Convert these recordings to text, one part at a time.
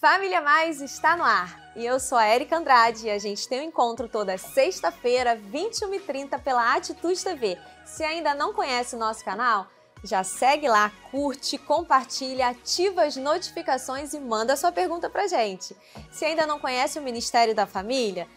Família Mais está no ar e eu sou a Érica Andrade e a gente tem um encontro toda sexta-feira, 21h30 pela Atitude TV. Se ainda não conhece o nosso canal, já segue lá, curte, compartilha, ativa as notificações e manda sua pergunta pra gente. Se ainda não conhece o Ministério da Família,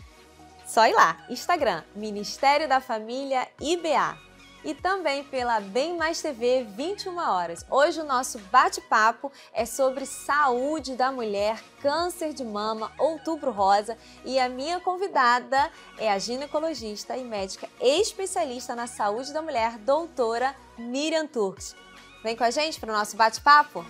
só ir lá, Instagram, Ministério da Família IBA. E também pela Bem Mais TV, 21 horas. Hoje o nosso bate-papo é sobre saúde da mulher, câncer de mama, outubro rosa. E a minha convidada é a ginecologista e médica especialista na saúde da mulher, doutora Miriam Turks. Vem com a gente para o nosso bate-papo?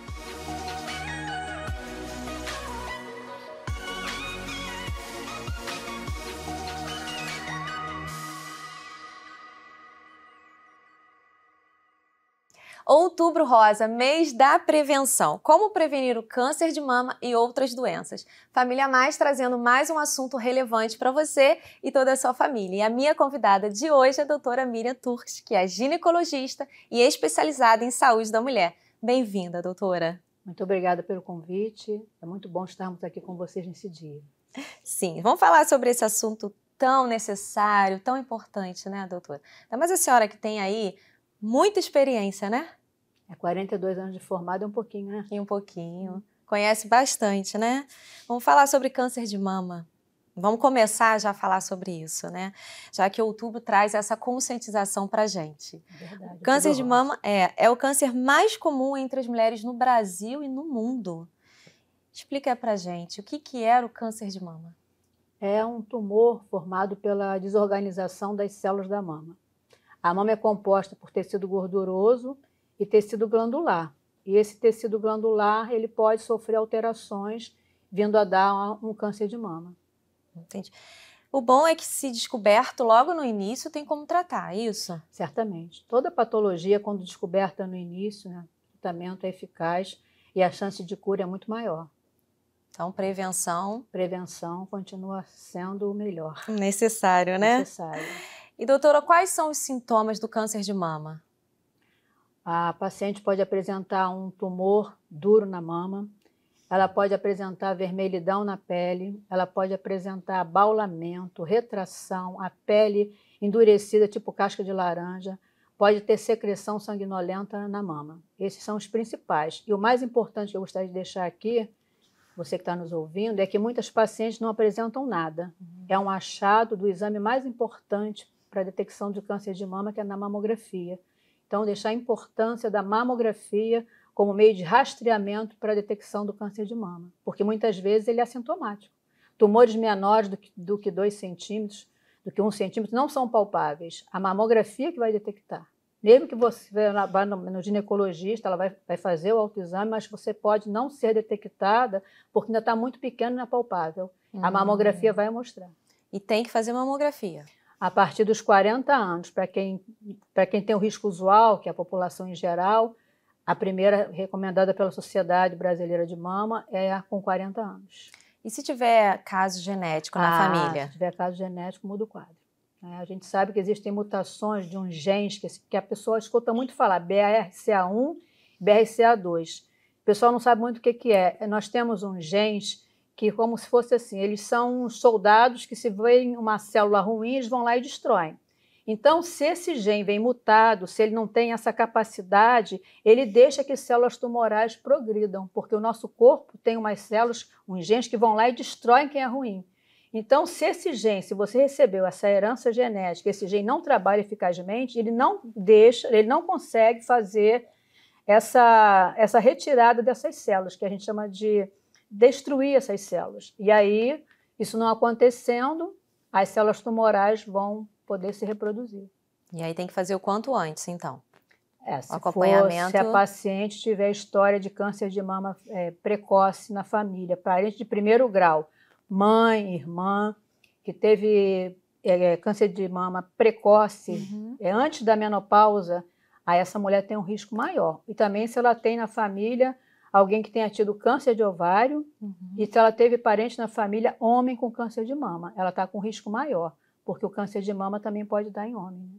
Outubro Rosa, mês da prevenção. Como prevenir o câncer de mama e outras doenças. Família Mais trazendo mais um assunto relevante para você e toda a sua família. E a minha convidada de hoje é a doutora Miriam Turks, que é ginecologista e especializada em saúde da mulher. Bem-vinda, doutora. Muito obrigada pelo convite. É muito bom estarmos aqui com vocês nesse dia. Sim, vamos falar sobre esse assunto tão necessário, tão importante, né, doutora? Ainda mais a senhora que tem aí muita experiência, né? 42 anos de formado é um pouquinho, né? E um pouquinho. Conhece bastante, né? Vamos falar sobre câncer de mama. Vamos começar já a falar sobre isso, né? Já que outubro traz essa conscientização pra gente. Verdade. Câncer de mama é o câncer mais comum entre as mulheres no Brasil e no mundo. Explica pra gente, o que era o câncer de mama? É um tumor formado pela desorganização das células da mama. A mama é composta por tecido gorduroso e tecido glandular. E esse tecido glandular ele pode sofrer alterações, vindo a dar um câncer de mama. Entendi. O bom é que, se descoberto logo no início, tem como tratar, é isso? Certamente. Toda patologia, quando descoberta no início, né, o tratamento é eficaz e a chance de cura é muito maior. Então, prevenção. Prevenção continua sendo o melhor. Necessário, né? Necessário. E, doutora, quais são os sintomas do câncer de mama? A paciente pode apresentar um tumor duro na mama, ela pode apresentar vermelhidão na pele, ela pode apresentar abaulamento, retração, a pele endurecida, tipo casca de laranja, pode ter secreção sanguinolenta na mama. Esses são os principais. E o mais importante que eu gostaria de deixar aqui, você que está nos ouvindo, é que muitas pacientes não apresentam nada. É um achado do exame mais importante para a detecção de câncer de mama, que é na mamografia. Então, deixar a importância da mamografia como meio de rastreamento para a detecção do câncer de mama, porque muitas vezes ele é assintomático. Tumores menores do que 2 centímetros, do que 1 centímetro, não são palpáveis. A mamografia que vai detectar. Mesmo que você vá no ginecologista, ela vai fazer o autoexame, mas você pode não ser detectada porque ainda está muito pequeno e não é palpável. A mamografia vai mostrar. E tem que fazer mamografia? A partir dos 40 anos, para quem tem o risco usual, que é a população em geral, a primeira recomendada pela Sociedade Brasileira de Mama é a com 40 anos. E se tiver caso genético na família? Se tiver caso genético, muda o quadro. A gente sabe que existem mutações de uns genes que a pessoa escuta muito falar, BRCA1 e BRCA2. O pessoal não sabe muito o que é. Nós temos uns genes que, como se fosse assim, eles são soldados que, se veem uma célula ruim, eles vão lá e destroem. Então, se esse gene vem mutado, se ele não tem essa capacidade, ele deixa que células tumorais progridam, porque o nosso corpo tem umas células, uns genes que vão lá e destroem quem é ruim. Então, se esse gene, se você recebeu essa herança genética, esse gene não trabalha eficazmente, ele não consegue fazer essa retirada dessas células, que a gente chama de destruir essas células. E aí, isso não acontecendo, as células tumorais vão poder se reproduzir. E aí tem que fazer o quanto antes, então? Se a paciente tiver história de câncer de mama precoce na família, parente de primeiro grau, mãe, irmã, que teve câncer de mama precoce, antes da menopausa, aí essa mulher tem um risco maior. E também se ela tem na família alguém que tenha tido câncer de ovário, e se ela teve parente na família, homem com câncer de mama, ela está com risco maior, porque o câncer de mama também pode dar em homem.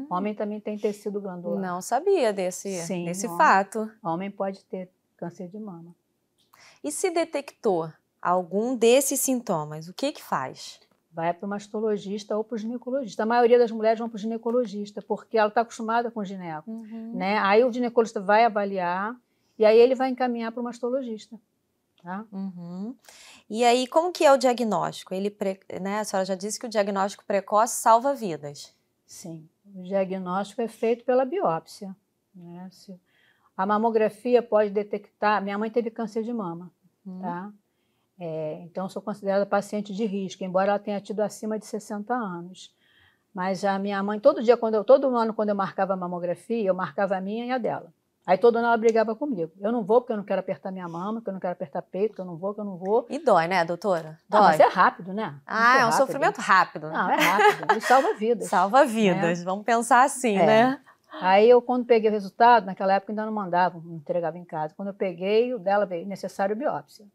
Homem também tem tecido glandular. Não sabia desse fato. Homem pode ter câncer de mama. E se detectou? algum desses sintomas, o que que faz? Vai para o mastologista ou para o ginecologista. A maioria das mulheres vão para o ginecologista, porque ela está acostumada com o gineco, né? Aí o ginecologista vai avaliar e aí ele vai encaminhar para o mastologista, tá? E aí, como que é o diagnóstico? Né, a senhora já disse que o diagnóstico precoce salva vidas. Sim, o diagnóstico é feito pela biópsia, né? A mamografia pode detectar... Minha mãe teve câncer de mama, tá? Então, eu sou considerada paciente de risco, embora ela tenha tido acima de 60 anos. Mas a minha mãe, todo ano, quando eu marcava a mamografia, eu marcava a minha e a dela. Aí todo ano ela brigava comigo. Eu não vou porque eu não quero apertar minha mama, porque eu não quero apertar peito, que eu não vou. E dói, né, doutora? Dói. Mas é rápido, né? É um sofrimento rápido. Não, é rápido. E salva vidas. Salva vidas, né? Vamos pensar assim, né? Aí eu, quando peguei o resultado, naquela época ainda não mandavam, não entregava em casa. Quando eu peguei, o dela veio, necessário biópsia.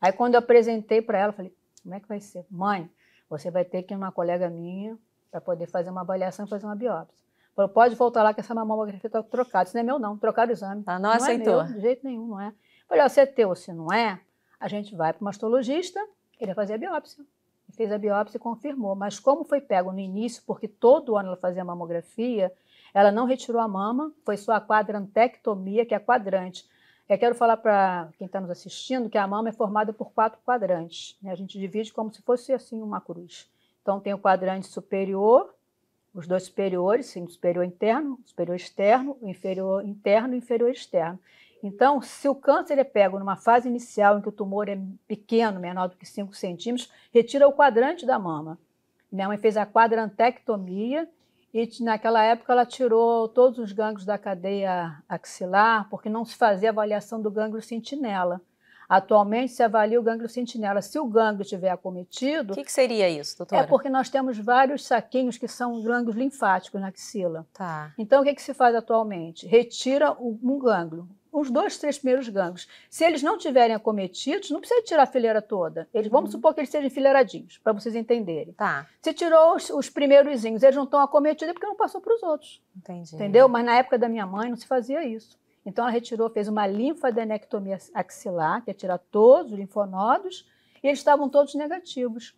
Aí quando eu apresentei para ela, eu falei, como é que vai ser? Mãe, você vai ter que ir numa colega minha para poder fazer uma avaliação e fazer uma biópsia. Falou, pode voltar lá que essa mamografia está trocada. Isso não é meu não, trocaram o exame. Ela não aceitou? É meu, de jeito nenhum, não é. Falei, se é teu ou se não é, a gente vai para o mastologista, ele vai fazer a biópsia. Fez a biópsia e confirmou. Mas como foi pego no início, porque todo ano ela fazia a mamografia, ela não retirou a mama, foi só a quadrantectomia, que é quadrante. Eu quero falar para quem está nos assistindo que a mama é formada por 4 quadrantes, né? A gente divide como se fosse assim uma cruz. Então tem o quadrante superior, os 2 superiores, sim, o superior interno, o superior externo, o inferior interno e o inferior externo. Então, se o câncer é pego numa fase inicial em que o tumor é pequeno, menor do que 5 centímetros, retira o quadrante da mama. Minha mãe fez a quadrantectomia e naquela época ela tirou todos os gânglios da cadeia axilar, porque não se fazia avaliação do gânglio sentinela. Atualmente se avalia o gânglio sentinela. Se o gânglio estiver acometido... O que seria isso, doutora? É porque nós temos vários saquinhos que são gânglios linfáticos na axila. Tá. Então, o que se faz atualmente? Retira um gânglio, os 2, 3 primeiros gânglios. Se eles não tiverem acometidos, não precisa tirar a fileira toda. Vamos supor que eles sejam enfileiradinhos, para vocês entenderem. Tá. Se tirou os primeirozinhos, eles não estão acometidos porque não passou para os outros. Entendi. Entendeu? Mas na época da minha mãe não se fazia isso. Então ela retirou, fez uma linfadenectomia axilar, que é tirar todos os linfonodos, e eles estavam todos negativos.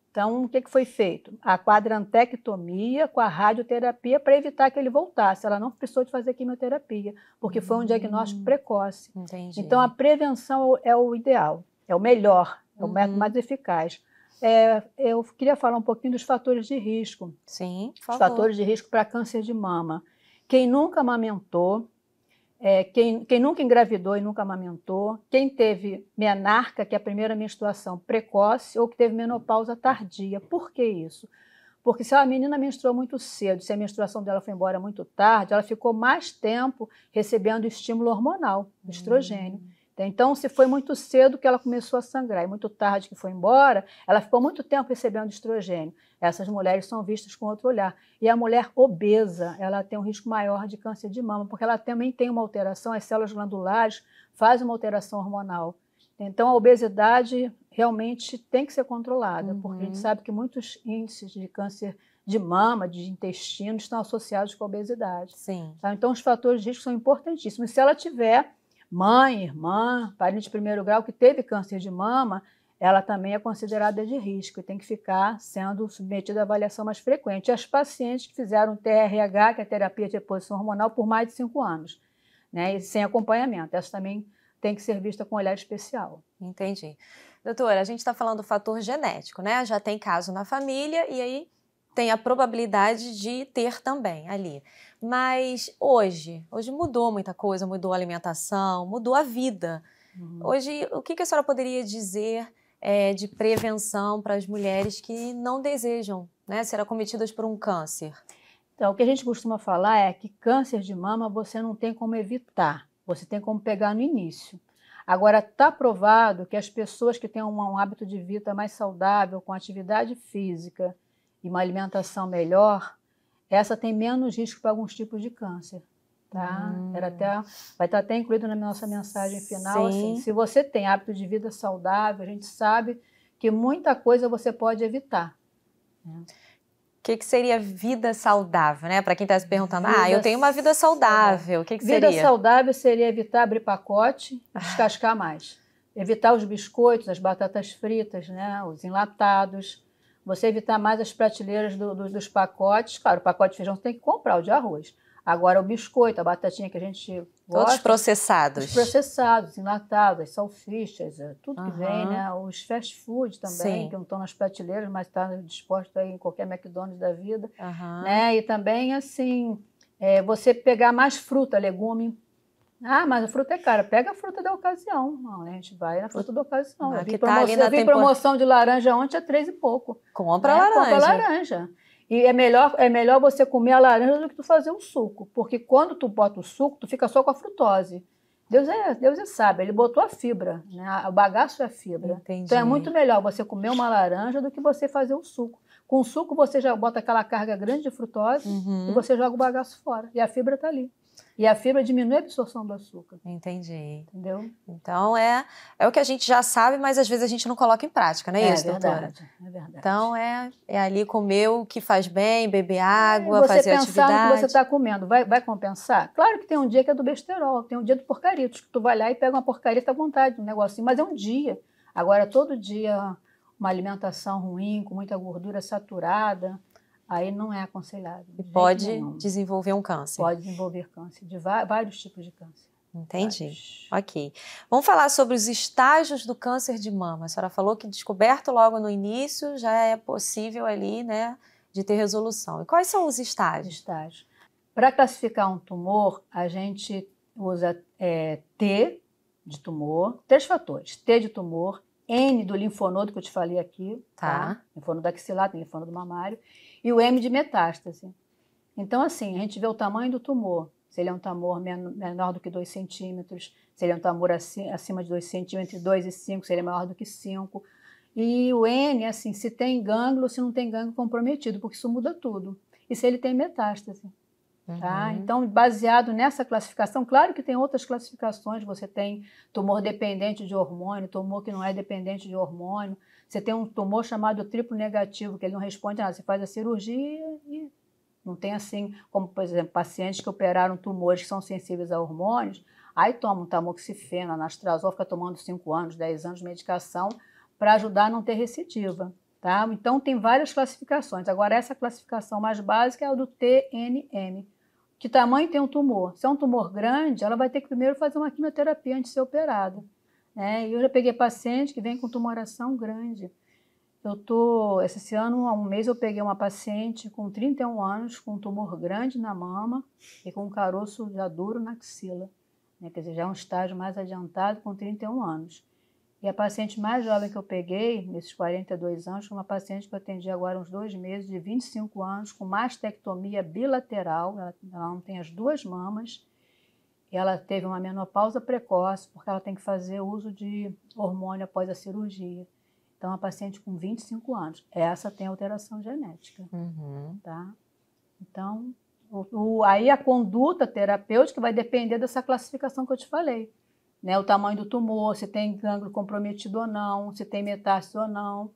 Então, o que foi feito? A quadrantectomia com a radioterapia para evitar que ele voltasse. Ela não precisou de fazer quimioterapia, porque foi um diagnóstico precoce. Entendi. Então, a prevenção é o ideal, é o melhor, é o método mais eficaz. Eu queria falar um pouquinho dos fatores de risco. Sim, por favor. Os fatores de risco para câncer de mama. Quem nunca amamentou, quem nunca engravidou e nunca amamentou, quem teve menarca, que é a primeira menstruação precoce, ou que teve menopausa tardia. Por que isso? Porque se a menina menstruou muito cedo, se a menstruação dela foi embora muito tarde, ela ficou mais tempo recebendo estímulo hormonal, estrogênio. Então, se foi muito cedo que ela começou a sangrar e muito tarde que foi embora, ela ficou muito tempo recebendo estrogênio. Essas mulheres são vistas com outro olhar. E a mulher obesa, ela tem um risco maior de câncer de mama, porque ela também tem uma alteração, as células glandulares fazem uma alteração hormonal. Então, a obesidade realmente tem que ser controlada, porque a gente sabe que muitos índices de câncer de mama, de intestino, estão associados com a obesidade. Sim. Tá? Então, os fatores de risco são importantíssimos. E se ela tiver mãe, irmã, parente de primeiro grau que teve câncer de mama, ela também é considerada de risco e tem que ficar sendo submetida à avaliação mais frequente. E as pacientes que fizeram TRH, que é terapia de reposição hormonal, por mais de 5 anos, né, e sem acompanhamento. Essa também tem que ser vista com olhar especial. Entendi. Doutora, a gente está falando do fator genético, né? Já tem caso na família e aí tem a probabilidade de ter também ali. Mas hoje mudou muita coisa, mudou a alimentação, mudou a vida. Hoje, o que a senhora poderia dizer de prevenção para as mulheres que não desejam, né, ser acometidas por um câncer? Então, o que a gente costuma falar é que câncer de mama você não tem como evitar, você tem como pegar no início. Agora, está provado que as pessoas que têm um hábito de vida mais saudável, com atividade física e uma alimentação melhor, essa tem menos risco para alguns tipos de câncer. Tá? Vai estar até incluído na nossa mensagem final. Assim, se você tem hábito de vida saudável, a gente sabe que muita coisa você pode evitar. O que seria vida saudável, né? Para quem está se perguntando, eu tenho uma vida saudável, o que seria? Vida saudável seria evitar abrir pacote e descascar mais. Evitar os biscoitos, as batatas fritas, né? Os enlatados. Você evitar mais as prateleiras dos pacotes. Claro, o pacote de feijão você tem que comprar, o de arroz. Agora o biscoito, a batatinha que a gente gosta. Todos processados. Os processados, enlatados, as salsichas, tudo que vem, né? Os fast food também, que não estão nas prateleiras, mas está disposto aí em qualquer McDonald's da vida. Né? E também, assim, você pegar mais fruta, legume. Ah, mas a fruta é cara. Pega a fruta da ocasião. Não, a gente vai na fruta da ocasião. Eu vi promoção de laranja ontem a 3 e pouco. Compra laranja. Compra laranja. E é melhor você comer a laranja do que tu fazer o suco. Porque quando tu bota o suco, tu fica só com a frutose. Deus é sábio, ele botou a fibra, né? O bagaço é a fibra. Entendi. Então é muito melhor você comer uma laranja do que você fazer o suco. Com o suco você já bota aquela carga grande de frutose e você joga o bagaço fora. E a fibra está ali. E a fibra diminui a absorção do açúcar. Entendi. Entendeu? Então, é o que a gente já sabe, mas às vezes a gente não coloca em prática, não é isso, doutora? É verdade. Então, é ali comer o que faz bem, beber água, fazer atividade. Você pensar no que você está comendo, vai compensar? Claro que tem um dia que é do besterol, tem um dia do porcaritos, que tu vai lá e pega uma porcaria à vontade, um negocinho, mas é um dia. Agora, todo dia, uma alimentação ruim, com muita gordura saturada, aí não é aconselhável. E pode desenvolver um câncer. Pode desenvolver câncer, de vários tipos de câncer. Entendi. Vários. Ok. Vamos falar sobre os estágios do câncer de mama. A senhora falou que descoberto logo no início já é possível ali, né, de ter resolução. E quais são os estágios? Para classificar um tumor, a gente usa T de tumor, 3 fatores. T de tumor, N do linfonodo que eu te falei aqui, tá? Linfonodo axilar, linfonodo mamário, e o M de metástase. Então, assim, a gente vê o tamanho do tumor, se ele é um tumor menor do que 2 centímetros, se ele é um tumor acima de 2 centímetros, entre 2 e 5, se ele é maior do que 5. E o N, assim, se tem gânglio ou se não tem gânglio comprometido, porque isso muda tudo. E se ele tem metástase. Tá? Então, baseado nessa classificação, claro que tem outras classificações, você tem tumor dependente de hormônio, tumor que não é dependente de hormônio, você tem um tumor chamado triplo negativo, que ele não responde a nada, você faz a cirurgia e não tem assim, como por exemplo, pacientes que operaram tumores que são sensíveis a hormônios, aí tomam tamoxifeno, anastrozol, fica tomando 5 anos, 10 anos de medicação para ajudar a não ter recidiva. Tá? Então, tem várias classificações. Agora, essa classificação mais básica é a do TNM. Que tamanho tem um tumor? Se é um tumor grande, ela vai ter que primeiro fazer uma quimioterapia antes de ser operada. Né? E eu já peguei paciente que vem com tumoração grande. Esse ano, há um mês, eu peguei uma paciente com 31 anos, com um tumor grande na mama e com um caroço já duro na axila. Né? Quer dizer, já é um estágio mais adiantado, com 31 anos. E a paciente mais jovem que eu peguei, nesses 42 anos, foi uma paciente que eu atendi agora uns 2 meses, de 25 anos, com mastectomia bilateral, ela não tem as 2 mamas, e ela teve uma menopausa precoce, porque ela tem que fazer uso de hormônio após a cirurgia. Então, uma paciente com 25 anos, essa tem alteração genética. Tá? Então, aí a conduta terapêutica vai depender dessa classificação que eu te falei. Né, o tamanho do tumor, se tem gânglio comprometido ou não, se tem metástase ou não,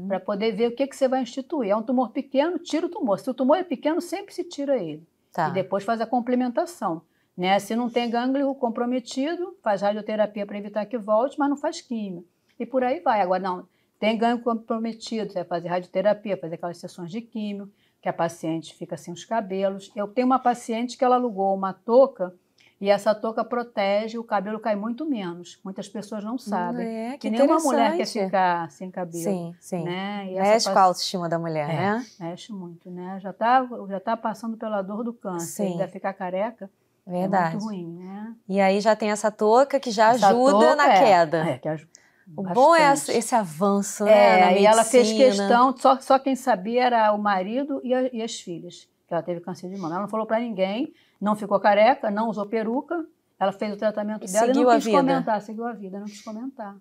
para poder ver o que você vai instituir. É um tumor pequeno, tira o tumor. Se o tumor é pequeno, sempre se tira ele. Tá. E depois faz a complementação. Né? Se não tem gânglio comprometido, faz radioterapia para evitar que volte, mas não faz químio. E por aí vai. Agora, não, tem gânglio comprometido, você vai fazer radioterapia, fazer aquelas sessões de químio, que a paciente fica sem os cabelos. Eu tenho uma paciente que ela alugou uma touca, e essa touca protege, o cabelo cai muito menos. Muitas pessoas não sabem. Que nenhuma mulher quer ficar sem cabelo. Sim, sim. Né? Mexe com a autoestima da mulher, né? Mexe muito, né? Já tá passando pela dor do câncer. Sim. Ainda ficar careca. Verdade. É muito ruim, né? E aí já tem essa touca que já ajuda na queda. Que ajuda. O bom é esse avanço, né? Na medicina. E ela fez questão, só quem sabia era o marido e as filhas, que ela teve câncer de mama. Ela não falou para ninguém. Não ficou careca, não usou peruca, ela fez o tratamento dela e não quis comentar, seguiu a vida, não quis comentar.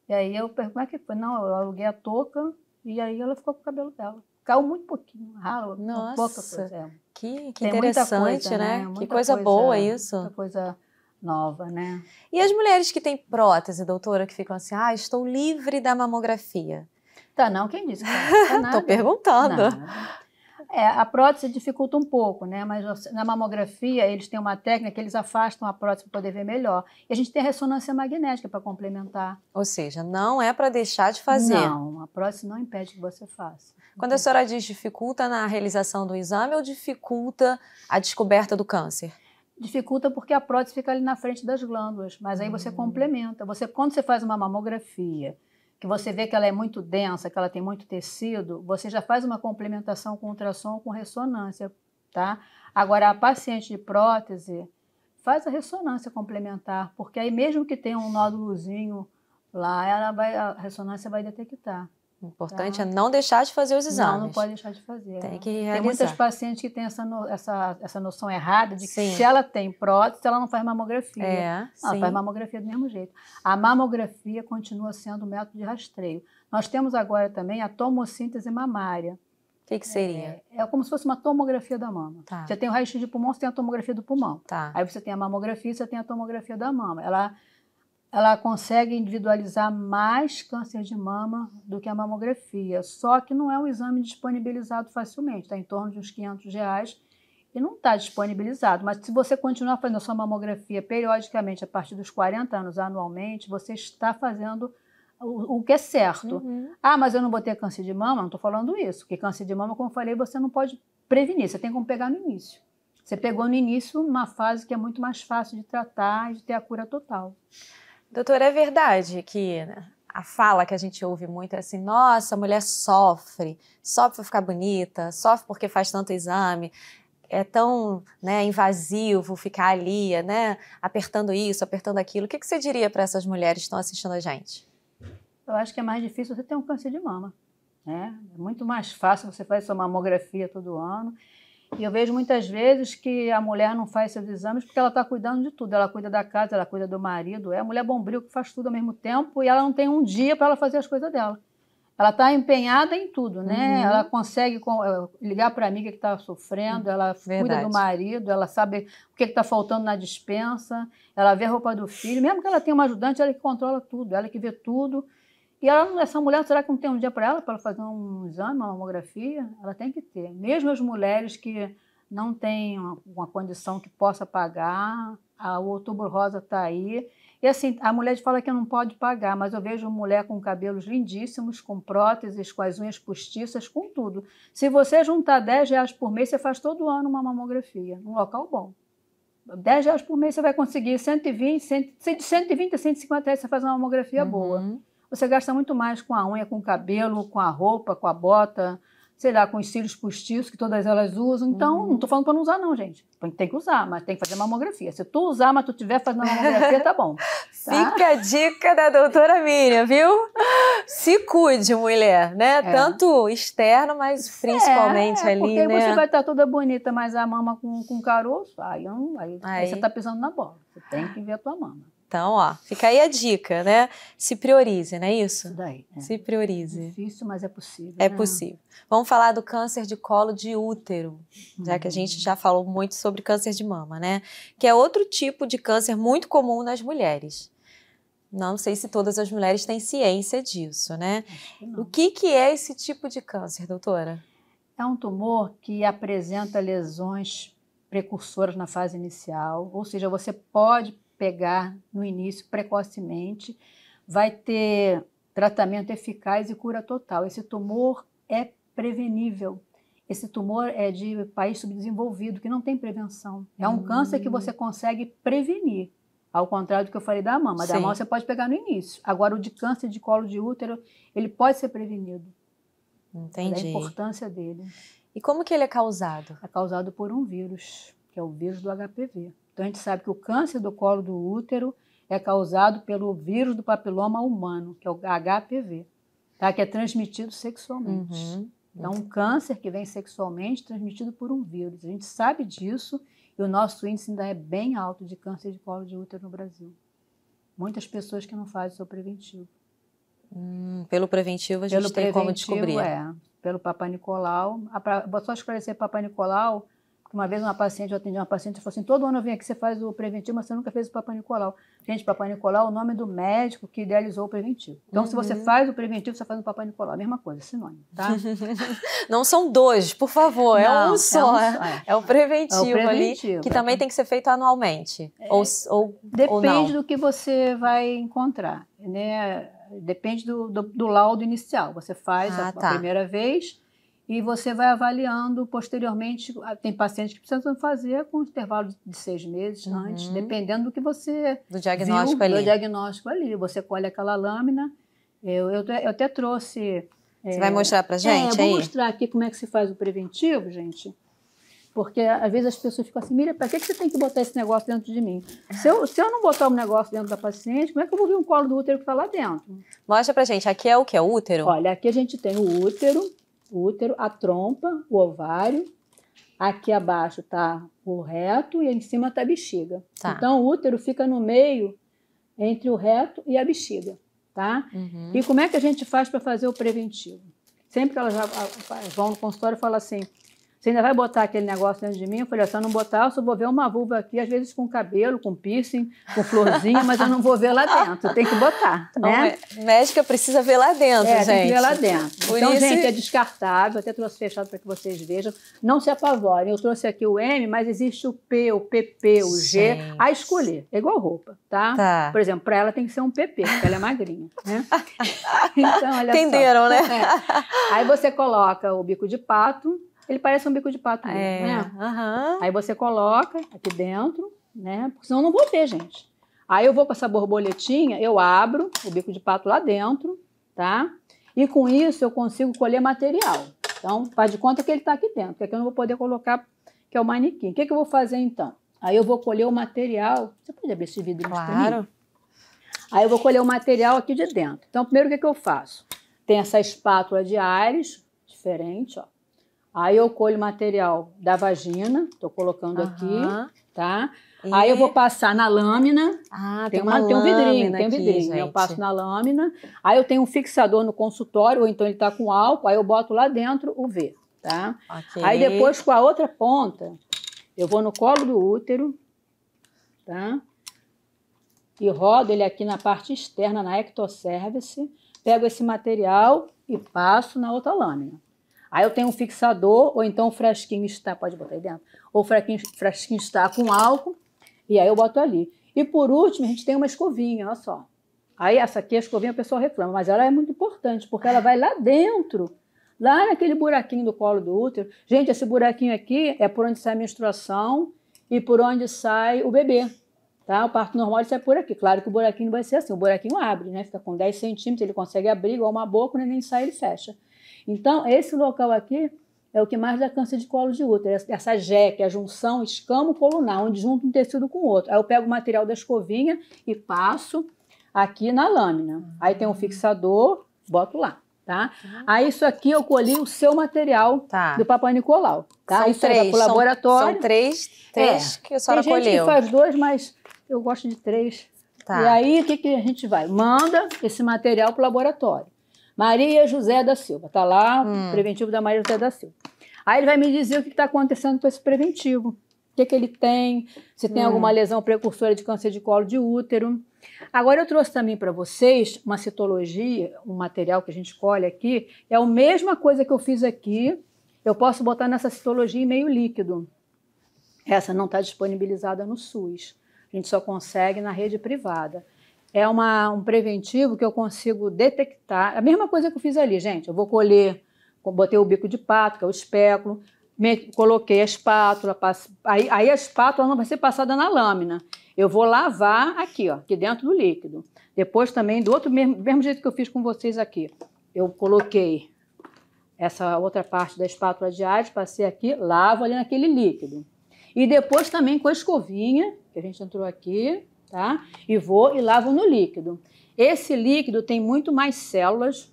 E aí eu pergunto, como é que foi? Não, eu aluguei a touca e aí ela ficou com o cabelo dela. Caiu muito pouquinho, ralo, pouca coisa. Que interessante, coisa, né? Que coisa boa isso. Muita coisa nova, né? E as mulheres que têm prótese, doutora, que ficam assim, estou livre da mamografia. Tá, não, quem disse? Tá nada. Tô perguntando. Não. A prótese dificulta um pouco, né? Mas na mamografia eles têm uma técnica que eles afastam a prótese para poder ver melhor. E a gente tem a ressonância magnética para complementar. Ou seja, não é para deixar de fazer. Não, a prótese não impede que você faça. Quando a senhora diz dificulta na realização do exame ou dificulta a descoberta do câncer? Dificulta porque a prótese fica ali na frente das glândulas, mas aí você complementa. Quando você faz uma mamografia, que você vê que ela é muito densa, que ela tem muito tecido, você já faz uma complementação com ultrassom ou com ressonância, tá? Agora, a paciente de prótese faz a ressonância complementar, porque aí mesmo que tenha um nódulozinho lá, a ressonância vai detectar. O importante é não deixar de fazer os exames. Não pode deixar de fazer. Tem que realizar. Tem muitas pacientes que têm essa noção errada de que Sim. se ela tem prótese, ela não faz mamografia. Não, sim. ela faz mamografia do mesmo jeito. A mamografia continua sendo o método de rastreio. Nós temos agora também a tomossíntese mamária. O que seria? É como se fosse uma tomografia da mama. Tá. Você tem o raio-x de pulmão, você tem a tomografia do pulmão. Tá. Aí você tem a mamografia, você tem a tomografia da mama. Ela consegue individualizar mais câncer de mama do que a mamografia, só que não é um exame disponibilizado facilmente, está em torno de uns R$500 e não está disponibilizado. Mas se você continuar fazendo a sua mamografia periodicamente, a partir dos 40 anos, anualmente, você está fazendo o que é certo. Mas eu não vou ter câncer de mama? Não estou falando isso, porque câncer de mama, como eu falei, você não pode prevenir, você tem como pegar no início. Você pegou no início uma fase que é muito mais fácil de tratar e de ter a cura total. Doutora, é verdade que a fala que a gente ouve muito é assim, nossa, a mulher sofre para ficar bonita, sofre porque faz tanto exame, é tão, né, invasivo ficar ali, né, apertando isso, apertando aquilo. O que você diria para essas mulheres que estão assistindo a gente? Eu acho que é mais difícil você ter um câncer de mama, né? É muito mais fácil você fazer sua mamografia todo ano. E eu vejo muitas vezes que a mulher não faz seus exames porque ela está cuidando de tudo. Ela cuida da casa, ela cuida do marido. É a mulher bombril que faz tudo ao mesmo tempo e ela não tem um dia para ela fazer as coisas dela. Ela está empenhada em tudo, né? Ela consegue ligar para a amiga que está sofrendo, ela cuida do marido, ela sabe o que está faltando na despensa, ela vê a roupa do filho. Mesmo que ela tenha uma ajudante, ela que controla tudo, ela que vê tudo. E essa mulher, será que não tem um dia para ela fazer um exame, uma mamografia? Ela tem que ter. Mesmo as mulheres que não têm uma condição que possa pagar, o Outubro Rosa está aí. E assim, a mulher fala que não pode pagar, mas eu vejo mulher com cabelos lindíssimos, com próteses, com as unhas postiças, com tudo. Se você juntar R$10 por mês, você faz todo ano uma mamografia, num local bom. R$10 por mês você vai conseguir 120, de 120 a 150 reais você faz uma mamografia boa. Você gasta muito mais com a unha, com o cabelo, com a roupa, com a bota, sei lá, com os cílios postiços que todas elas usam. Então, não estou falando para não usar não, gente. Tem que usar, mas tem que fazer mamografia. Se tu usar, mas tu estiver fazendo a mamografia, tá bom. Tá? Fica a dica da doutora Miriam, viu? Se cuide, mulher, né? Tanto externo, mas principalmente ali, porque né? Você vai estar toda bonita, mas a mama com caroço, aí você está pisando na bola. Você tem que ver a tua mama. Então, ó, fica aí a dica, né? Se priorize, não é isso? Isso daí. Se priorize. É difícil, mas é possível. É possível. Vamos falar do câncer de colo de útero, já que a gente já falou muito sobre câncer de mama, né? Que é outro tipo de câncer muito comum nas mulheres. Não sei se todas as mulheres têm ciência disso, né? Acho que não. O que é esse tipo de câncer, doutora? É um tumor que apresenta lesões precursoras na fase inicial, ou seja, você pode pegar no início precocemente, vai ter tratamento eficaz e cura total. Esse tumor é prevenível. Esse tumor é de país subdesenvolvido, que não tem prevenção. É um câncer que você consegue prevenir, ao contrário do que eu falei da mama. Da mama você pode pegar no início. Agora, o de câncer de colo de útero, ele pode ser prevenido. Entendi. É a importância dele. E como que ele é causado? É causado por um vírus, que é o vírus do HPV. Então, a gente sabe que o câncer do colo do útero é causado pelo vírus do papiloma humano, que é o HPV, tá? Que é transmitido sexualmente. Então, um câncer que vem sexualmente transmitido por um vírus. A gente sabe disso e o nosso índice ainda é bem alto de câncer de colo de útero no Brasil. Muitas pessoas que não fazem o seu preventivo. Pelo preventivo a gente tem como descobrir. Pelo Papai Nicolau. Vou só esclarecer Papai Nicolau. Uma vez eu atendi uma paciente e falou assim, todo ano eu venho aqui, você faz o preventivo, mas você nunca fez o Papai Nicolau. Gente, Papai Nicolau é o nome do médico que idealizou o preventivo. Então, se você faz o preventivo, você faz o Papai Nicolau. A mesma coisa, sinônimo, tá? Não são dois, por favor, é um só. É o preventivo, ali, que também tem que ser feito anualmente. Depende do que você vai encontrar, né? Depende do laudo inicial. Você faz a primeira vez e você vai avaliando posteriormente. Tem pacientes que precisam fazer com intervalo de 6 meses antes, dependendo do que você do diagnóstico viu, do diagnóstico ali. Você colhe aquela lâmina. Eu até trouxe... Você vai mostrar pra gente aí? Vou mostrar aqui como é que se faz o preventivo, gente. Porque às vezes as pessoas ficam assim, Miriam, para que você tem que botar esse negócio dentro de mim? Se eu não botar um negócio dentro da paciente, como é que eu vou ver um colo do útero que está lá dentro? Mostra pra gente, aqui é o que? É o útero? Olha, aqui a gente tem o útero, a trompa, o ovário. Aqui abaixo está o reto e em cima está a bexiga. Então o útero fica no meio entre o reto e a bexiga, tá? E como é que a gente faz para fazer o preventivo? Sempre que elas vão no consultório e falam assim, você ainda vai botar aquele negócio dentro de mim? Eu falei, se eu não botar, eu só vou ver uma vulva aqui, às vezes com cabelo, com piercing, com florzinha, mas eu não vou ver lá dentro. Tem que botar, né? Médica precisa ver lá dentro, gente. Tem que ver lá dentro. Então, gente, é descartável. Até trouxe fechado para que vocês vejam. Não se apavorem. Eu trouxe aqui o M, mas existe o P, o PP, o G. A escolher. É igual roupa, tá? Por exemplo, para ela tem que ser um PP, porque ela é magrinha, né? Então, olha entenderam, só. Né? Aí você coloca o bico de pato. Ele parece um bico de pato mesmo, né? Aí você coloca aqui dentro, né? Porque senão eu não vou ver, gente. Aí eu vou com essa borboletinha, eu abro o bico de pato lá dentro, tá? E com isso eu consigo colher material. Então, faz de conta que ele está aqui dentro, porque aqui eu não vou poder colocar, que é o manequim. O que eu vou fazer então? Aí eu vou colher o material. Você pode abrir esse vidro para mim? Aí eu vou colher o material aqui de dentro. Então, primeiro o que eu faço? Tem essa espátula de Ares, diferente, ó. Aí eu colho o material da vagina, estou colocando aqui, tá? Aí eu vou passar na lâmina. Tem um vidrinho, eu passo na lâmina. Aí eu tenho um fixador no consultório, ou então ele está com álcool, aí eu boto lá dentro o V, tá? Aí depois com a outra ponta, eu vou no colo do útero, tá? E rodo ele aqui na parte externa, na ectocervice, pego esse material e passo na outra lâmina. Aí eu tenho um fixador, ou então o frasquinho está, pode botar aí dentro, ou o frasquinho está com álcool, e aí eu boto ali. E por último, a gente tem uma escovinha, olha só. Aí essa aqui, a escovinha, o pessoal reclama, mas ela é muito importante, porque ela vai lá dentro, lá naquele buraquinho do colo do útero. Gente, esse buraquinho aqui é por onde sai a menstruação e por onde sai o bebê. Tá? O parto normal ele sai por aqui. Claro que o buraquinho não vai ser assim, o buraquinho abre, né? Fica com 10 centímetros, ele consegue abrir igual uma boca, o neném sai, ele fecha. Então, esse local aqui é o que mais dá câncer de colo de útero, essa jeque, a junção escamo-colunar, onde junta um tecido com o outro. Aí eu pego o material da escovinha e passo aqui na lâmina. Aí tem um fixador, boto lá, tá? Aí isso aqui eu colhi o seu material do Papai Nicolau, tá? São isso aí vai pro laboratório. São três que a senhora colheu. Tem gente que faz 2, mas eu gosto de 3. E aí, o que a gente vai? Manda esse material pro laboratório. Maria José da Silva, está lá, preventivo da Maria José da Silva. Aí ele vai me dizer o que está acontecendo com esse preventivo, o que ele tem, se tem alguma lesão precursora de câncer de colo de útero. Agora eu trouxe também para vocês uma citologia, um material que a gente colhe aqui, é a mesma coisa que eu fiz aqui, eu posso botar nessa citologia em meio líquido. Essa não está disponibilizada no SUS, a gente só consegue na rede privada. É um preventivo que eu consigo detectar. A mesma coisa que eu fiz ali, gente. Eu vou colher, botei o bico de pato, que é o espéculo, coloquei a espátula, aí a espátula não vai ser passada na lâmina. Eu vou lavar aqui, ó, aqui dentro do líquido. Depois também, do outro mesmo jeito que eu fiz com vocês aqui. Eu coloquei essa outra parte da espátula de Ares, passei aqui, lavo ali naquele líquido. E depois também com a escovinha, que a gente entrou aqui, tá? E vou e lavo no líquido. Esse líquido tem muito mais células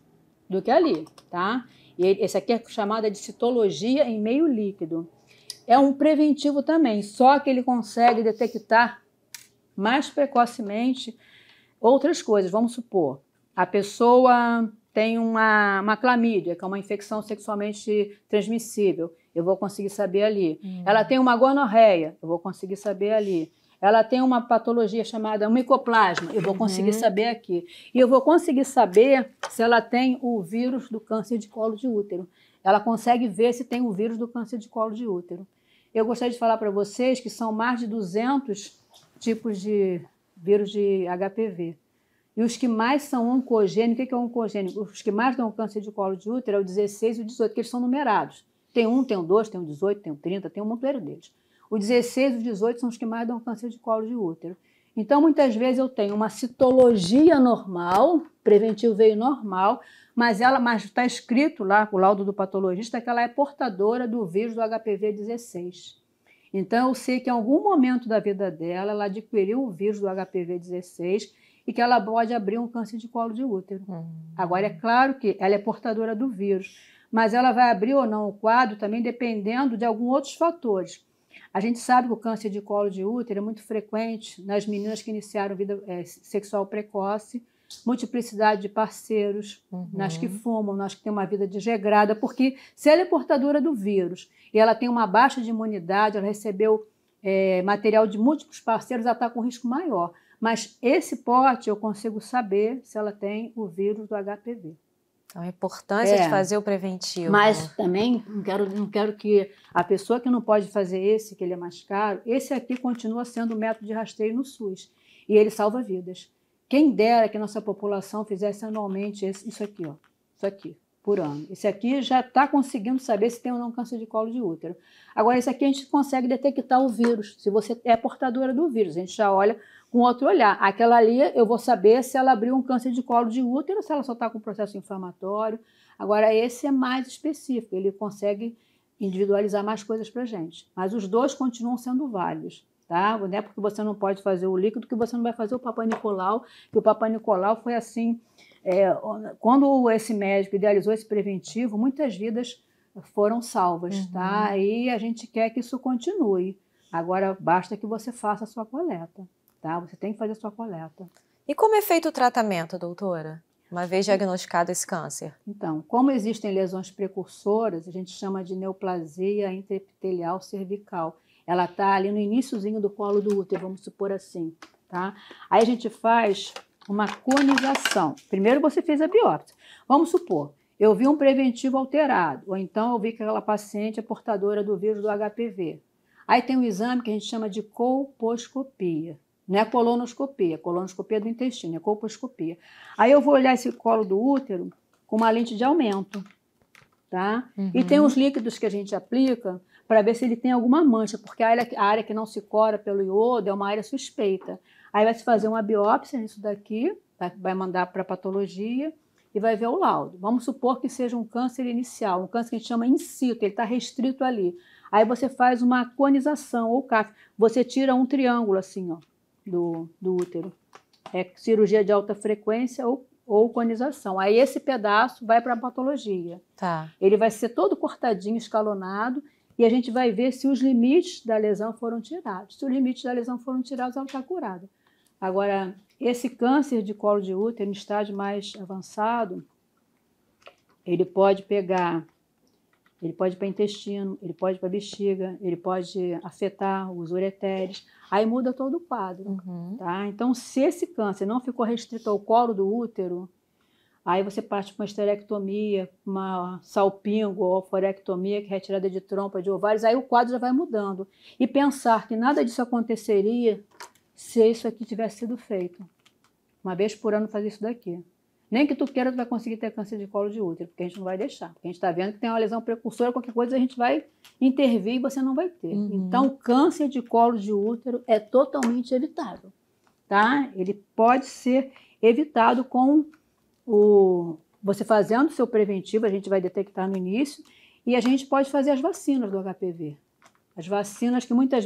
do que ali, tá? E esse aqui é chamado de citologia em meio líquido. É um preventivo também, só que ele consegue detectar mais precocemente outras coisas. Vamos supor, a pessoa tem uma clamídia, que é uma infecção sexualmente transmissível. eu vou conseguir saber ali. Ela tem uma gonorreia, eu vou conseguir saber ali. Ela tem uma patologia chamada micoplasma, eu vou conseguir saber aqui. E eu vou conseguir saber se ela tem o vírus do câncer de colo de útero. Ela consegue ver se tem o vírus do câncer de colo de útero. Eu gostaria de falar para vocês que são mais de 200 tipos de vírus de HPV. E os que mais são oncogênicos, o que é oncogênico? Os que mais dão câncer de colo de útero é o 16 e o 18, que eles são numerados. Tem um, tem o 2, tem o 18, tem o 30, tem um montoeiro deles. O 16 e o 18 são os que mais dão câncer de colo de útero. Então, muitas vezes eu tenho uma citologia normal, preventivo veio normal, mas está escrito lá, o laudo do patologista, que ela é portadora do vírus do HPV 16. Então, eu sei que em algum momento da vida dela, ela adquiriu o vírus do HPV 16 e que ela pode abrir um câncer de colo de útero. Agora, é claro que ela é portadora do vírus, mas ela vai abrir ou não o quadro também dependendo de alguns outros fatores. A gente sabe que o câncer de colo de útero é muito frequente nas meninas que iniciaram vida sexual precoce, multiplicidade de parceiros, nas que fumam, nas que têm uma vida desregrada, porque se ela é portadora do vírus e ela tem uma baixa de imunidade, ela recebeu material de múltiplos parceiros, ela está com risco maior. Mas esse pote eu consigo saber se ela tem o vírus do HPV. Então, a importância de fazer o preventivo. Mas também não quero que a pessoa que não pode fazer esse, que ele é mais caro, esse aqui continua sendo o método de rastreio no SUS. E ele salva vidas. Quem dera que nossa população fizesse anualmente isso aqui, ó, isso aqui, por ano. Esse aqui já está conseguindo saber se tem ou não câncer de colo de útero. Agora, esse aqui a gente consegue detectar o vírus, se você é portadora do vírus. A gente já olha com outro olhar. Aquela ali, eu vou saber se ela abriu um câncer de colo de útero ou se ela só está com processo inflamatório. Agora, esse é mais específico, ele consegue individualizar mais coisas para a gente. Mas os dois continuam sendo válidos. Tá? Não é porque você não pode fazer o líquido que você não vai fazer o Papai Nicolau, que o Papai Nicolau foi assim, quando esse médico idealizou esse preventivo, muitas vidas foram salvas, tá? E a gente quer que isso continue. Agora, basta que você faça a sua coleta, tá? Você tem que fazer a sua coleta. E como é feito o tratamento, doutora? Uma vez diagnosticado esse câncer? Então, como existem lesões precursoras, a gente chama de neoplasia intraepitelial cervical. Ela está ali no iniciozinho do colo do útero, vamos supor assim, tá? Aí a gente faz uma conização. Primeiro você fez a biópsia. Vamos supor, eu vi um preventivo alterado, ou então eu vi que aquela paciente é portadora do vírus do HPV. Aí tem um exame que a gente chama de colposcopia. Não é colonoscopia é do intestino, é colposcopia. Aí eu vou olhar esse colo do útero com uma lente de aumento, tá? E tem os líquidos que a gente aplica para ver se ele tem alguma mancha, porque a área que não se cora pelo iodo é uma área suspeita. Aí vai se fazer uma biópsia nisso daqui, vai mandar para a patologia e vai ver o laudo. Vamos supor que seja um câncer inicial, um câncer que a gente chama in situ, ele está restrito ali. Aí você faz uma conização ou CAF, você tira um triângulo assim, ó, do útero. É cirurgia de alta frequência ou conização. Aí esse pedaço vai para a patologia. Tá. Ele vai ser todo cortadinho, escalonado, e a gente vai ver se os limites da lesão foram tirados. Se os limites da lesão foram tirados, ela está curada. Agora, esse câncer de colo de útero, em estágio mais avançado, ele pode pegar, ele pode ir para o intestino, ele pode ir para a bexiga, ele pode afetar os ureteres, aí muda todo o quadro. Tá? Então, se esse câncer não ficou restrito ao colo do útero, aí você parte para uma esterectomia, uma salpingo ou oforectomia, que é retirada de trompa de ovários, aí o quadro já vai mudando. E pensar que nada disso aconteceria se isso aqui tivesse sido feito. Uma vez por ano fazer isso daqui. Nem que tu queira, tu vai conseguir ter câncer de colo de útero, porque a gente não vai deixar. Porque a gente está vendo que tem uma lesão precursora, qualquer coisa a gente vai intervir e você não vai ter. Então, o câncer de colo de útero é totalmente evitável. Tá? Ele pode ser evitado com você fazendo o seu preventivo, a gente vai detectar no início, e a gente pode fazer as vacinas do HPV. As vacinas que muitas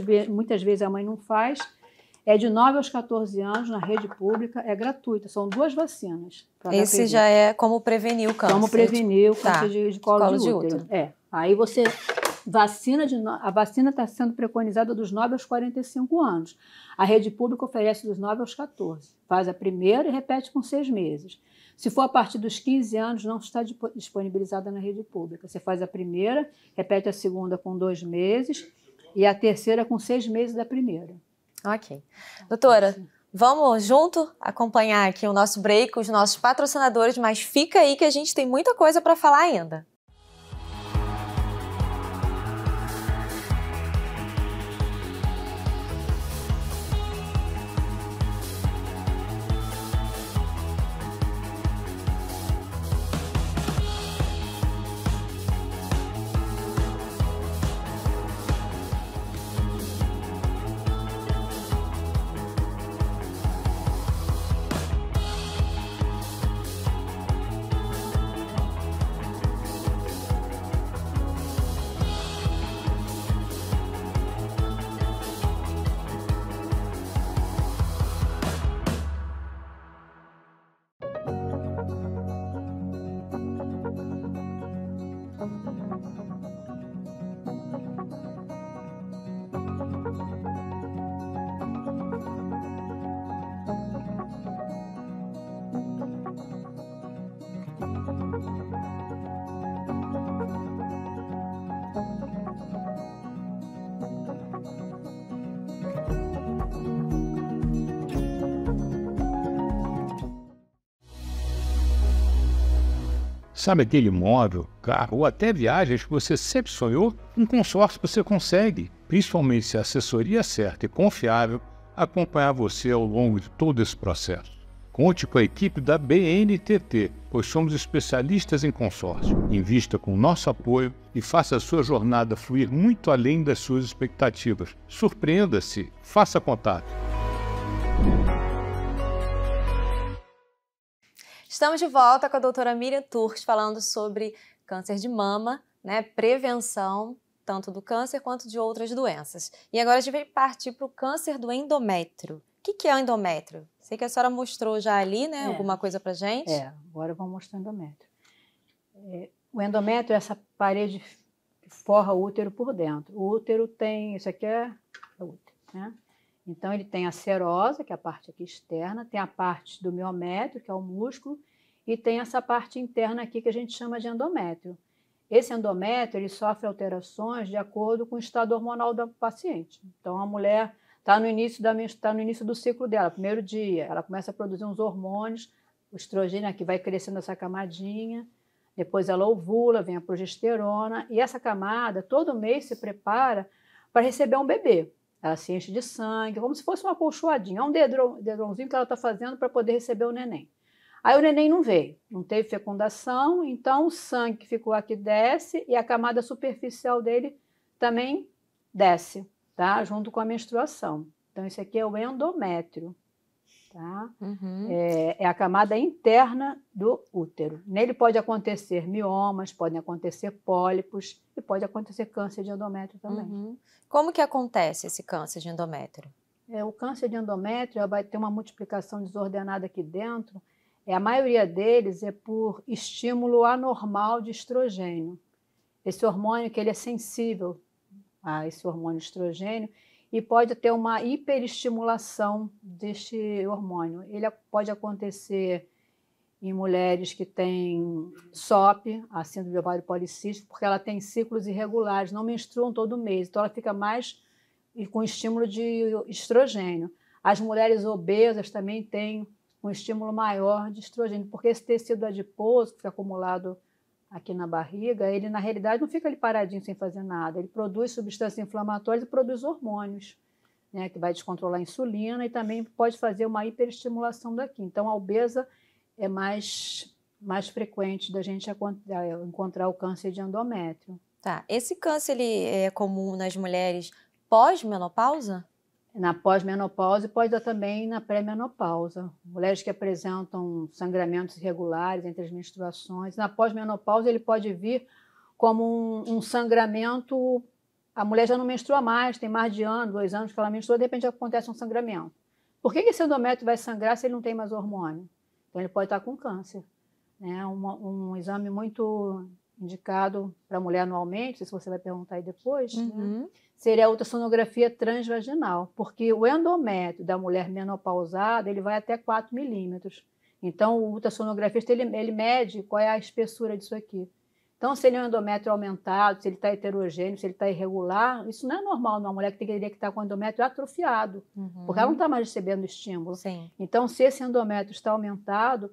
vezes a mãe não faz, é de 9 aos 14 anos, na rede pública, é gratuita. São 2 vacinas. Esse já é como prevenir o câncer. Como prevenir o câncer de colo de útero. Aí você A vacina está sendo preconizada dos 9 aos 45 anos. A rede pública oferece dos 9 aos 14. Faz a primeira e repete com 6 meses. Se for a partir dos 15 anos, não está disponibilizada na rede pública. Você faz a primeira, repete a segunda com 2 meses e a terceira com 6 meses da primeira. Ok. Doutora, vamos junto acompanhar aqui o nosso break, os nossos patrocinadores, mas fica aí que a gente tem muita coisa para falar ainda. Sabe aquele imóvel, carro ou até viagens que você sempre sonhou? Um consórcio você consegue, principalmente se a assessoria é certa e confiável, acompanhar você ao longo de todo esse processo. Conte com a equipe da BNTT, pois somos especialistas em consórcio. Invista com o nosso apoio e faça a sua jornada fluir muito além das suas expectativas. Surpreenda-se, faça contato. Estamos de volta com a doutora Miriam Turks falando sobre câncer de mama, né, prevenção tanto do câncer quanto de outras doenças. E agora a gente vai partir para o câncer do endométrio. O que é o endométrio? Sei que a senhora mostrou já ali, né, alguma coisa para gente. Agora eu vou mostrar o endométrio. O endométrio é essa parede que forra o útero por dentro. O útero tem, isso aqui é o útero, né? Então, ele tem a serosa, que é a parte aqui externa, tem a parte do miométrio, que é o músculo, e tem essa parte interna aqui que a gente chama de endométrio. Esse endométrio, ele sofre alterações de acordo com o estado hormonal da paciente. Então, a mulher está no início do ciclo dela, primeiro dia, ela começa a produzir uns hormônios, o estrogênio aqui vai crescendo essa camadinha, depois ela ovula, vem a progesterona, e essa camada, todo mês, se prepara para receber um bebê. Ela se enche de sangue, como se fosse uma acolchoadinha, é um dedãozinho que ela está fazendo para poder receber o neném. Aí o neném não veio, não teve fecundação, então o sangue que ficou aqui desce e a camada superficial dele também desce, tá? Junto com a menstruação. Então, esse aqui é o endométrio, tá? É a camada interna do útero. Nele pode acontecer miomas, podem acontecer pólipos e pode acontecer câncer de endométrio também. Como que acontece esse câncer de endométrio? O câncer de endométrio vai ter uma multiplicação desordenada aqui dentro. A maioria deles é por estímulo anormal de estrogênio. Esse hormônio que ele é sensível a esse hormônio estrogênio e pode ter uma hiperestimulação deste hormônio. Ele pode acontecer em mulheres que têm SOP, a síndrome de ovário policístico, porque ela tem ciclos irregulares, não menstruam todo mês, então ela fica mais com estímulo de estrogênio. As mulheres obesas também têm um estímulo maior de estrogênio, porque esse tecido adiposo que fica acumulado aqui na barriga, ele na realidade não fica ali paradinho sem fazer nada, ele produz substâncias inflamatórias e produz hormônios, né, que vai descontrolar a insulina e também pode fazer uma hiperestimulação daqui. Então a obesa é mais frequente da gente encontrar o câncer de endométrio. Tá. Esse câncer ele é comum nas mulheres pós-menopausa? Na pós-menopausa e pode dar também na pré-menopausa. Mulheres que apresentam sangramentos irregulares entre as menstruações. Na pós-menopausa ele pode vir como um sangramento, a mulher já não menstrua mais, tem mais de ano, 2 anos que ela menstrua, de repente acontece um sangramento. Por que esse endométrio vai sangrar se ele não tem mais hormônio? Então ele pode estar com câncer. Um exame muito indicado para a mulher anualmente, não sei se você vai perguntar aí depois, né? Uhum. Seria a ultrassonografia transvaginal, porque o endométrio da mulher menopausada ele vai até 4 milímetros. Então, o ultrassonografista ele mede qual é a espessura disso aqui. Então, se ele é um endométrio aumentado, se ele está heterogêneo, se ele está irregular, isso não é normal numa mulher que teria que estar com o endométrio atrofiado, porque ela não está mais recebendo estímulo. Sim. Então, se esse endométrio está aumentado,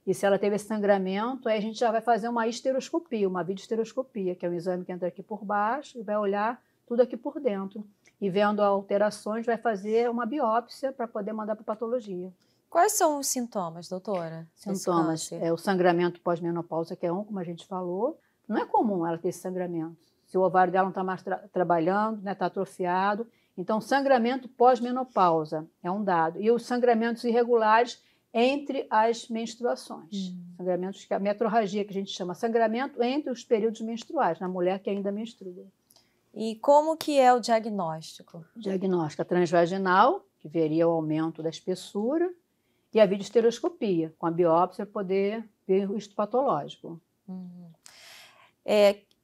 e se ela teve esse sangramento, aí a gente já vai fazer uma histeroscopia, uma videohisteroscopia, que é um exame que entra aqui por baixo e vai olhar tudo aqui por dentro. E vendo alterações, vai fazer uma biópsia para poder mandar para patologia. Quais são os sintomas, doutora? Sintomas, o sangramento pós-menopausa, que é um, como a gente falou. Não é comum ela ter esse sangramento. Se o ovário dela não está mais trabalhando, né, está atrofiado. Então, sangramento pós-menopausa é um dado. E os sangramentos irregulares entre as menstruações. Sangramentos, que é a metrorragia, que a gente chama sangramento entre os períodos menstruais, na mulher que ainda menstrua. E como que é o diagnóstico? Diagnóstica transvaginal, que veria o aumento da espessura, e a videohisteroscopia, com a biópsia para poder ver o histopatológico.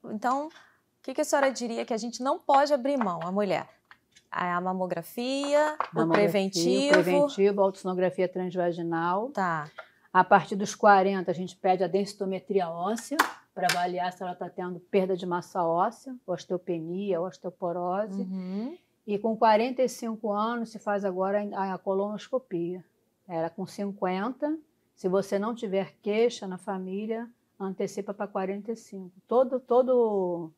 Então, o que a senhora diria que a gente não pode abrir mão, a mulher? A mamografia, o preventivo. O preventivo, a ultrassonografia transvaginal. Tá. A partir dos 40, a gente pede a densitometria óssea, para avaliar se ela está tendo perda de massa óssea, osteopenia, osteoporose. E com 45 anos se faz agora a colonoscopia. Era com 50, se você não tiver queixa na família, antecipa para 45. Todo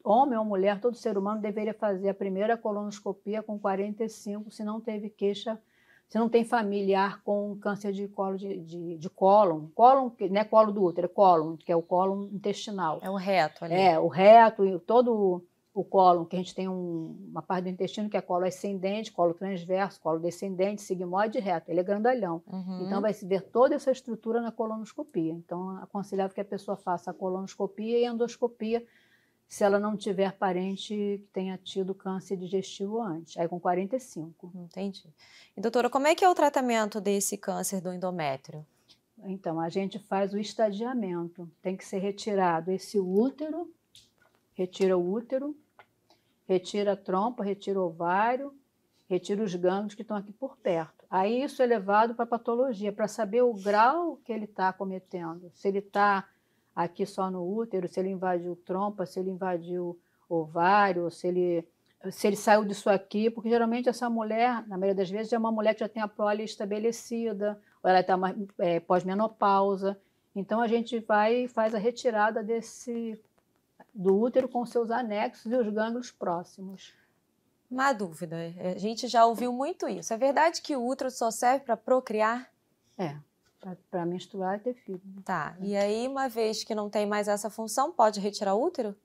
homem ou mulher, todo ser humano deveria fazer a primeira colonoscopia com 45, se não teve queixa, se não tem familiar com câncer de colo de cólon, que não é colo do útero, é cólon, que é o cólon intestinal. É o reto ali. É, o reto e todo o cólon, que a gente tem uma parte do intestino que é colo ascendente, colo transverso, colo descendente, sigmoide e reto. Ele é grandalhão. Então, vai se ver toda essa estrutura na colonoscopia. Então, é aconselhável que a pessoa faça a colonoscopia e a endoscopia se ela não tiver parente que tenha tido câncer digestivo antes, aí com 45. Entendi. E, doutora, como é que é o tratamento desse câncer do endométrio? Então, a gente faz o estadiamento. Tem que ser retirado esse útero, retira o útero, retira a trompa, retira o ovário, retira os gânglios que estão aqui por perto. Aí isso é levado para a patologia, para saber o grau que ele está cometendo. Se ele está aqui só no útero, se ele invadiu trompa, se ele invadiu ovário, se ele saiu disso aqui, porque geralmente essa mulher, na maioria das vezes, é uma mulher que já tem a prole estabelecida, ou ela está pós-menopausa. Então a gente vai e faz a retirada do útero com seus anexos e os gânglios próximos. Uma dúvida, a gente já ouviu muito isso. É verdade que o útero só serve para procriar? É. Para menstruar e ter filho. Tá. E aí, uma vez que não tem mais essa função, pode retirar o útero?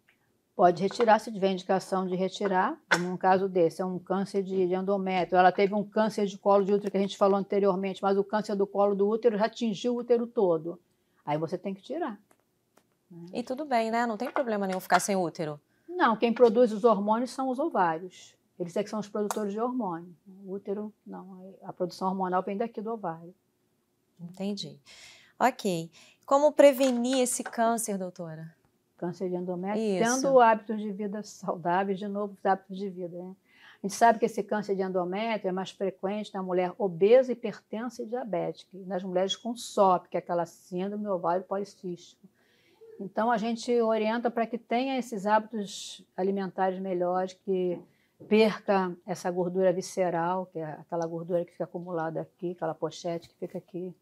Pode retirar, se tiver indicação de retirar. Como um caso desse, é um câncer de endométrio. Ela teve um câncer de colo de útero que a gente falou anteriormente, mas o câncer do colo do útero já atingiu o útero todo. Aí você tem que tirar. E tudo bem, né? Não tem problema nenhum ficar sem útero. Não, quem produz os hormônios são os ovários. Eles é que são os produtores de hormônio. O útero, não. A produção hormonal vem daqui do ovário. Entendi. Ok. Como prevenir esse câncer, doutora? Câncer de endométrio, Isso. tendo hábitos de vida saudáveis, de novo, hábitos de vida. Né? A gente sabe que esse câncer de endométrio é mais frequente na mulher obesa, hipertensa e diabética, e nas mulheres com SOP, que é aquela síndrome do ovário policístico. Então, a gente orienta para que tenha esses hábitos alimentares melhores, que perca essa gordura visceral, que é aquela gordura que fica acumulada aqui, aquela pochete que fica aqui,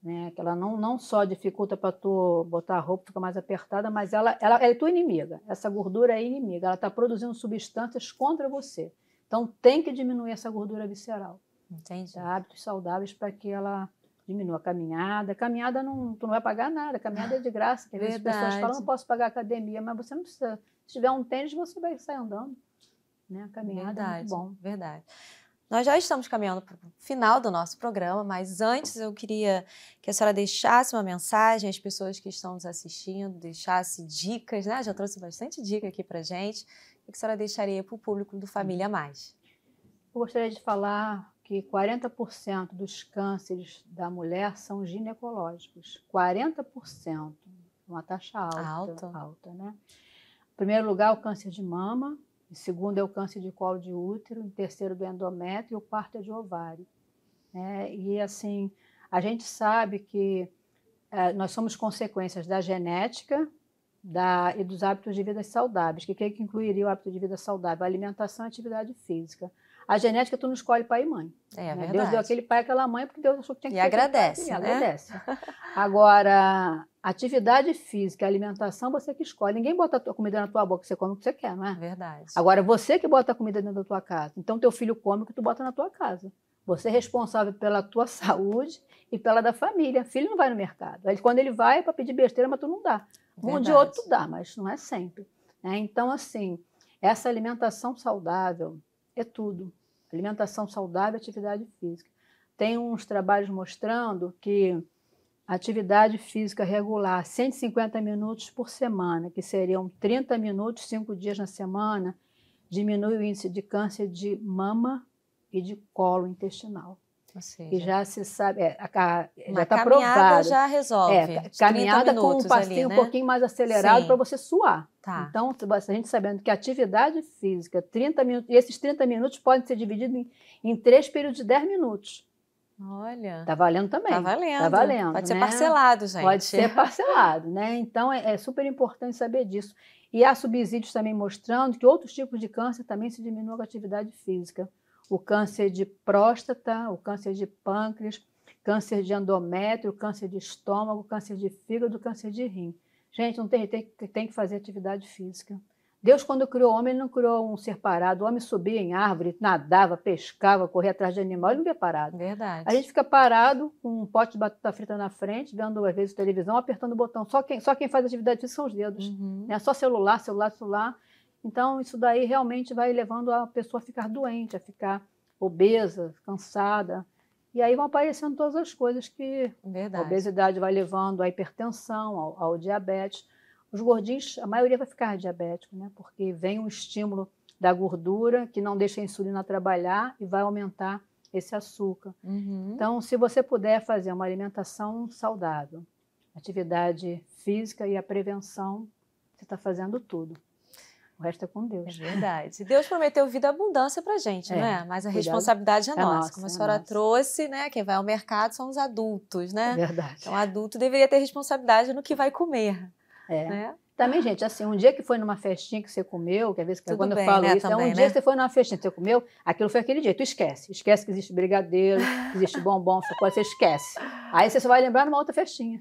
né? Que ela não só dificulta para tu botar a roupa, fica mais apertada, mas ela é tua inimiga. Essa gordura é inimiga, ela está produzindo substâncias contra você. Então, tem que diminuir essa gordura visceral. Entendi. Hábitos saudáveis para que ela diminua a caminhada. Caminhada, tu não vai pagar nada, caminhada é de graça. Tem vezes as pessoas falam, não posso pagar academia, mas você não precisa. Se tiver um tênis, você vai sair andando. Né? A caminhada é muito bom. Verdade. Nós já estamos caminhando para o final do nosso programa, mas antes eu queria que a senhora deixasse uma mensagem às pessoas que estão nos assistindo, deixasse dicas, né? Já trouxe bastante dica aqui para a gente. O que a senhora deixaria para o público do Família Mais? Eu gostaria de falar que 40% dos cânceres da mulher são ginecológicos. 40%. uma taxa alta. Alto. Alta, né? Em primeiro lugar, o câncer de mama, em segundo é o câncer de colo de útero, em terceiro do endométrio e o quarto é de ovário. Né? E assim, a gente sabe que nós somos consequências da genética e dos hábitos de vida saudáveis. O que incluiria o hábito de vida saudável? A alimentação e atividade física. A genética tu não escolhe pai e mãe. É né? verdade. Deus deu aquele pai e aquela mãe porque Deus achou que tinha que E ter agradece, pai, né? Agradece. Agora, atividade física, alimentação, você que escolhe. Ninguém bota a tua comida na tua boca, você come o que você quer, não é? Verdade. Agora, você que bota a comida dentro da tua casa. Então, teu filho come o que tu bota na tua casa. Você é responsável pela tua saúde e pela da família. Filho não vai no mercado. Quando ele vai é para pedir besteira, mas tu não dá. Um de outro tu dá, mas não é sempre. Né? Então, assim, essa alimentação saudável é tudo. Alimentação saudável e atividade física. Tem uns trabalhos mostrando que a atividade física regular, 150 minutos por semana, que seriam 30 minutos, 5 dias na semana, diminui o índice de câncer de mama e de colo intestinal. Ou seja, que já se sabe, já caminhada está provado. já resolve. Caminhada com um passinho ali, um pouquinho mais acelerado para você suar. Tá. Então, a gente sabendo que a atividade física, 30 minutos, e esses 30 minutos podem ser divididos em 3 períodos de 10 minutos. Olha. Está valendo também. Está valendo. Tá valendo. Pode ser né? parcelado, gente. Pode ser parcelado, né? Então, é super importante saber disso. E há subsídios também mostrando que outros tipos de câncer também se diminuem com a atividade física. O câncer de próstata, o câncer de pâncreas, câncer de endométrio, câncer de estômago, câncer de fígado, câncer de rim. Gente, não tem que fazer atividade física. Deus, quando criou o homem, ele não criou um ser parado. O homem subia em árvore, nadava, pescava, corria atrás de animal, ele não via parado. Verdade. A gente fica parado com um pote de batata frita na frente, vendo às vezes televisão, apertando o botão. Só quem faz atividade física são os dedos. Né? Só celular. Então, isso daí realmente vai levando a pessoa a ficar doente, a ficar obesa, cansada. E aí vão aparecendo todas as coisas que a obesidade vai levando à hipertensão, ao diabetes. Os gordinhos, a maioria vai ficar diabético, né? Porque vem um estímulo da gordura que não deixa a insulina trabalhar e vai aumentar esse açúcar. Então, se você puder fazer uma alimentação saudável, atividade física e a prevenção, você está fazendo tudo. O resto é com Deus. É verdade. Deus prometeu vida e abundância pra gente, não é? Mas a responsabilidade é nossa. Como a senhora trouxe, né? Quem vai ao mercado são os adultos, né? É verdade. Então, o adulto deveria ter responsabilidade no que vai comer. Né? Também, gente, assim, um dia que foi numa festinha que você comeu, que às vezes quando eu falo né, isso, também, um dia que você foi numa festinha que você comeu, aquilo foi aquele dia, tu esquece. Esquece que existe brigadeiro, que existe bombom, você esquece. Aí você só vai lembrar numa outra festinha.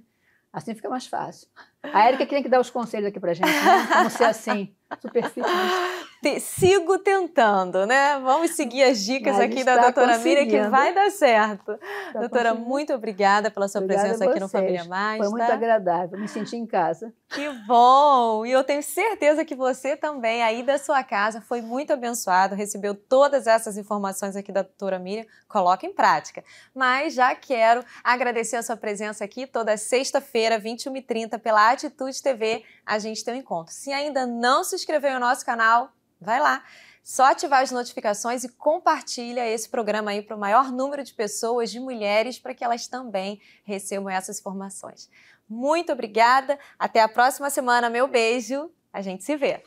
Assim fica mais fácil. A Érica tem que dar os conselhos aqui pra gente, né? Como ser assim, super fitness. Sigo tentando, né? Vamos seguir as dicas aqui da doutora Miriam, que vai dar certo. Doutora, muito obrigada pela sua presença aqui no Família Mais. Foi muito agradável, me senti em casa. Que bom! E eu tenho certeza que você também, aí da sua casa, foi muito abençoado, recebeu todas essas informações aqui da doutora Miriam, coloca em prática. Mas já quero agradecer a sua presença aqui toda sexta-feira, 21h30, pela Atitude TV, a gente tem um encontro. Se ainda não se inscreveu no nosso canal, vai lá, só ativar as notificações e compartilha esse programa aí para o maior número de pessoas, de mulheres, para que elas também recebam essas informações. Muito obrigada, até a próxima semana, meu beijo, a gente se vê.